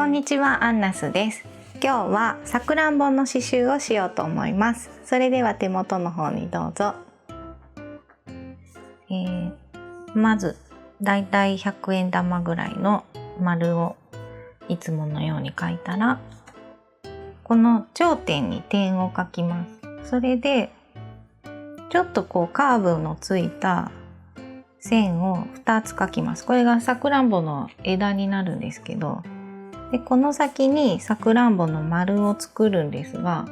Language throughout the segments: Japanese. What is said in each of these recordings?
こんにちは、アンナスです。今日はさくらんぼの刺繍をしようと思います。それでは手元の方にどうぞ。まずだいたい100円玉ぐらいの丸をいつものように描いたら、この頂点に点を描きます。それでちょっとこうカーブのついた線を2つ描きます。これがさくらんぼの枝になるんですけど、でこの先にさくらんぼの丸を作るんですが、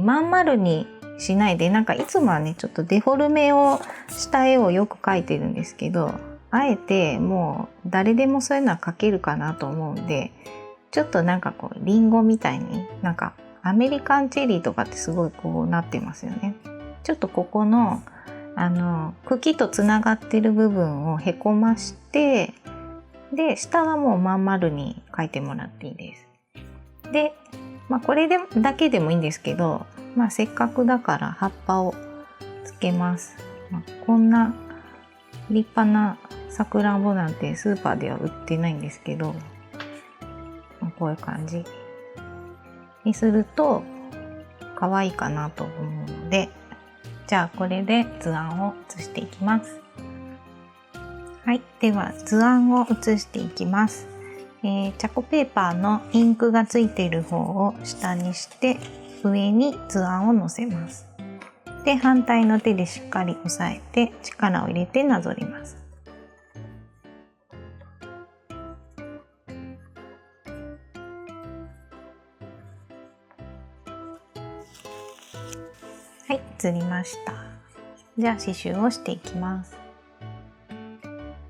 まん丸にしないで、なんかいつもはねちょっとデフォルメをした絵をよく描いてるんですけど、あえてもう誰でもそういうのは描けるかなと思うんで、ちょっとなんかこうリンゴみたいに、なんかアメリカンチェリーとかってすごいこうなってますよね。ちょっとここの茎とつながってる部分をへこまして、で下はもうまん丸に描いてもらっていいです。で、これだけでもいいんですけど、せっかくだから葉っぱをつけます。こんな立派なさくらんぼなんてスーパーでは売ってないんですけど、こういう感じにすると可愛いかなと思うので、じゃあこれで図案を写していきます。はい、では図案を写していきます。チャコペーパーのインクがついている方を下にして上に図案を載せます。で、反対の手でしっかり押さえて力を入れてなぞります。はい、写りました。じゃあ刺繍をしていきます。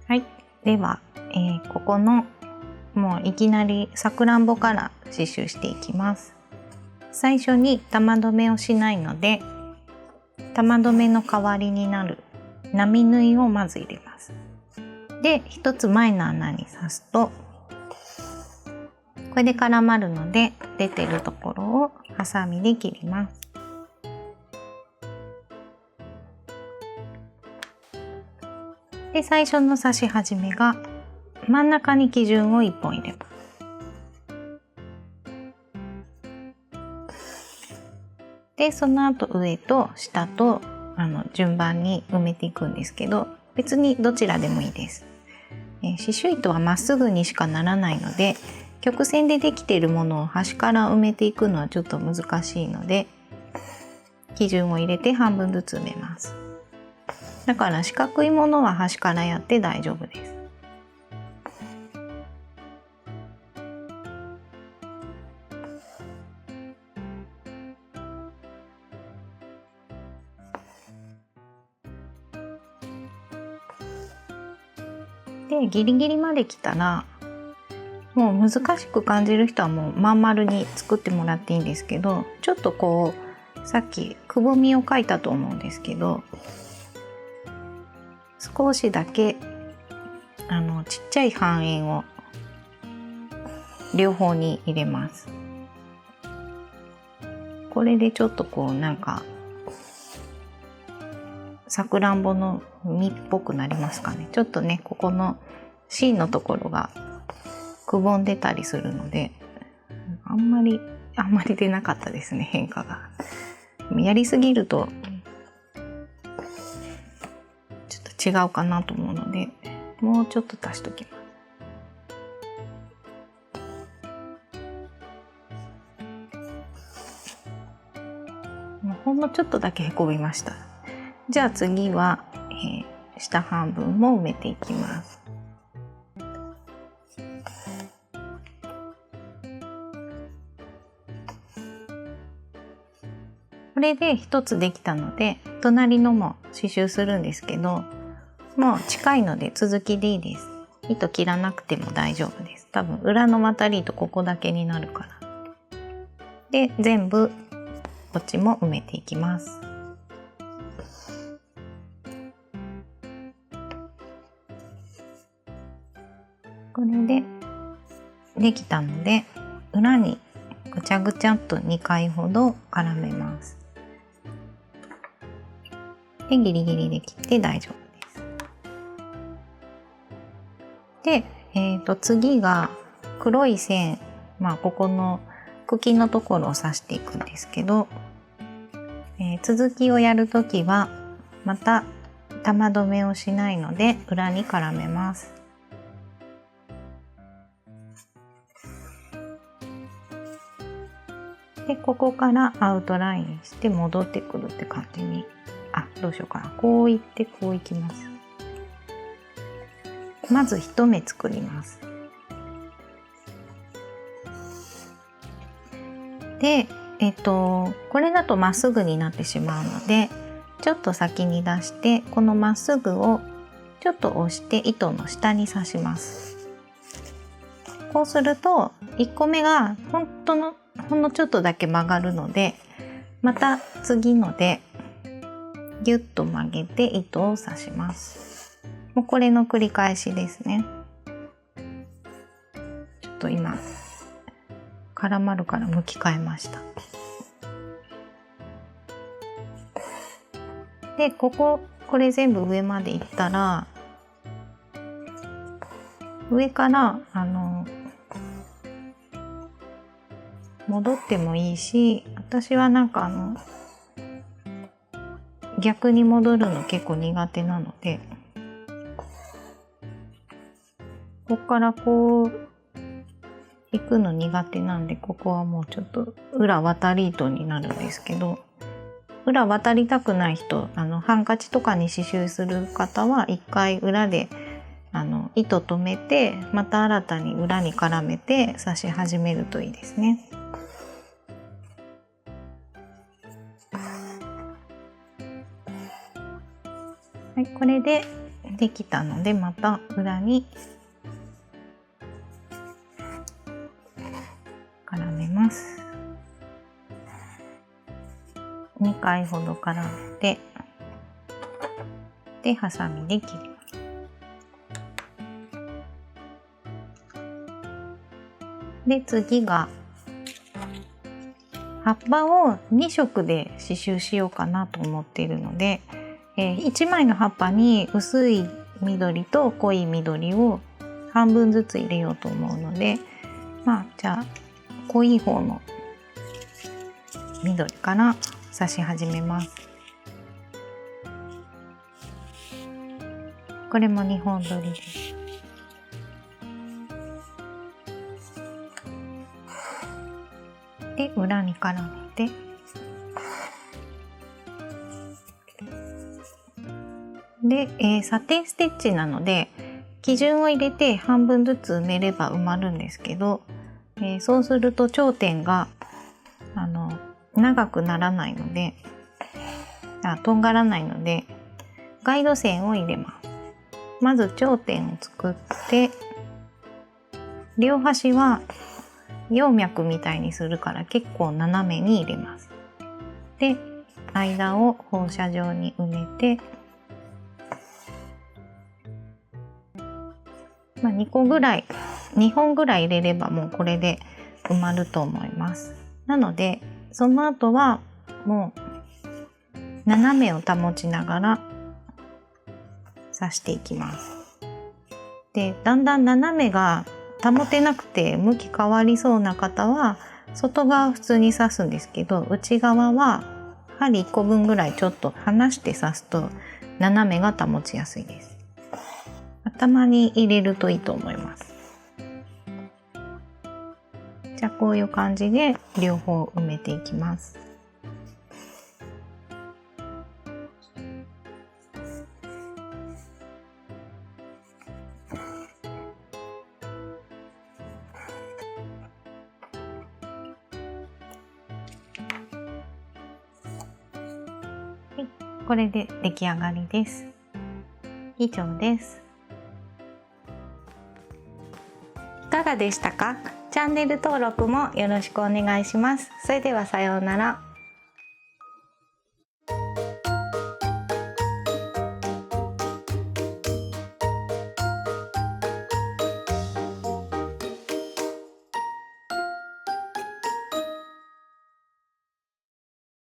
はい、では、ここのもういきなりさくらんぼから刺繍していきます。最初に玉留めをしないので、玉留めの代わりになる並縫いをまず入れます。で、一つ前の穴に刺すとこれで絡まるので、出てるところをハサミで切ります。で、最初の刺し始めが真ん中に基準を1本入れます。で、その後上と下と順番に埋めていくんですけど、別にどちらでもいいです。刺繍糸はまっすぐにしかならないので、曲線でできているものを端から埋めていくのはちょっと難しいので、基準を入れて半分ずつ埋めます。だから四角いものは端からやって大丈夫です。で、ギリギリまで来たら、もう難しく感じる人はもうまん丸に作ってもらっていいんですけど、ちょっとこうさっきくぼみを描いたと思うんですけど、少しだけちっちゃい半円を両方に入れます。これでちょっとこうなんかさくらんぼの実っぽくなりますかね。ちょっとね、ここの芯のところがくぼんでたりするので、あんまり出なかったですね、変化が。やりすぎるとちょっと違うかなと思うので、もうちょっと足しときます。ほんのちょっとだけへこみました。じゃあ次は、下半分も埋めていきます。これで一つできたので、隣のも刺繍するんですけど、もう近いので続きでいいです。糸切らなくても大丈夫です。多分裏の渡り糸ここだけになるから。で、全部こっちも埋めていきます。これでできたので、裏にぐちゃぐちゃっと2回ほど絡めます。で、ギリギリで切って大丈夫です。で、次が黒い線、ここの茎のところを刺していくんですけど、続きをやるときはまた玉留めをしないので裏に絡めます。でここからアウトラインして戻ってくるって感じに、どうしようかな、こういってこういきます。まず一目作ります。でこれだとまっすぐになってしまうので、ちょっと先に出してこのまっすぐをちょっと押して糸の下に刺します。こうすると1個目がほんのちょっとだけ曲がるので、また次のでギュッと曲げて糸を刺します。もうこれの繰り返しですね。ちょっと今絡まるから向き変えました。でこれ全部上までいったら、上から戻ってもいいし、私は逆に戻るの結構苦手なので、ここからこう行くの苦手なんで、ここはもうちょっと裏渡り糸になるんですけど、裏渡りたくない人、ハンカチとかに刺繍する方は一回裏で糸止めて、また新たに裏に絡めて刺し始めるといいですね。はい、これでできたので、また裏に絡めます。2回ほど絡めて、でハサミで切ります。で次が葉っぱを2色で刺繍しようかなと思っているので、1枚の葉っぱに薄い緑と濃い緑を半分ずつ入れようと思うので、じゃあ濃い方の緑から刺し始めます。これも2本取りです。で裏に絡めて、で、サテンステッチなので基準を入れて半分ずつ埋めれば埋まるんですけど、そうすると頂点が長くならないので、とんがらないのでガイド線を入れます。まず頂点を作って、両端は葉脈みたいにするから結構斜めに入れます。で間を放射状に埋めて、2本ぐらい入れればもうこれで埋まると思います。なのでその後はもう斜めを保ちながら刺していきます。でだんだん斜めが保てなくて向き変わりそうな方は外側普通に刺すんですけど、内側は針1個分ぐらいちょっと離して刺すと斜めが保ちやすいです。頭に入れるといいと思います。じゃあこういう感じで両方埋めていきます。はい、これで出来上がりです。以上です。いかがでしたか？チャンネル登録もよろしくお願いします。それではさようなら。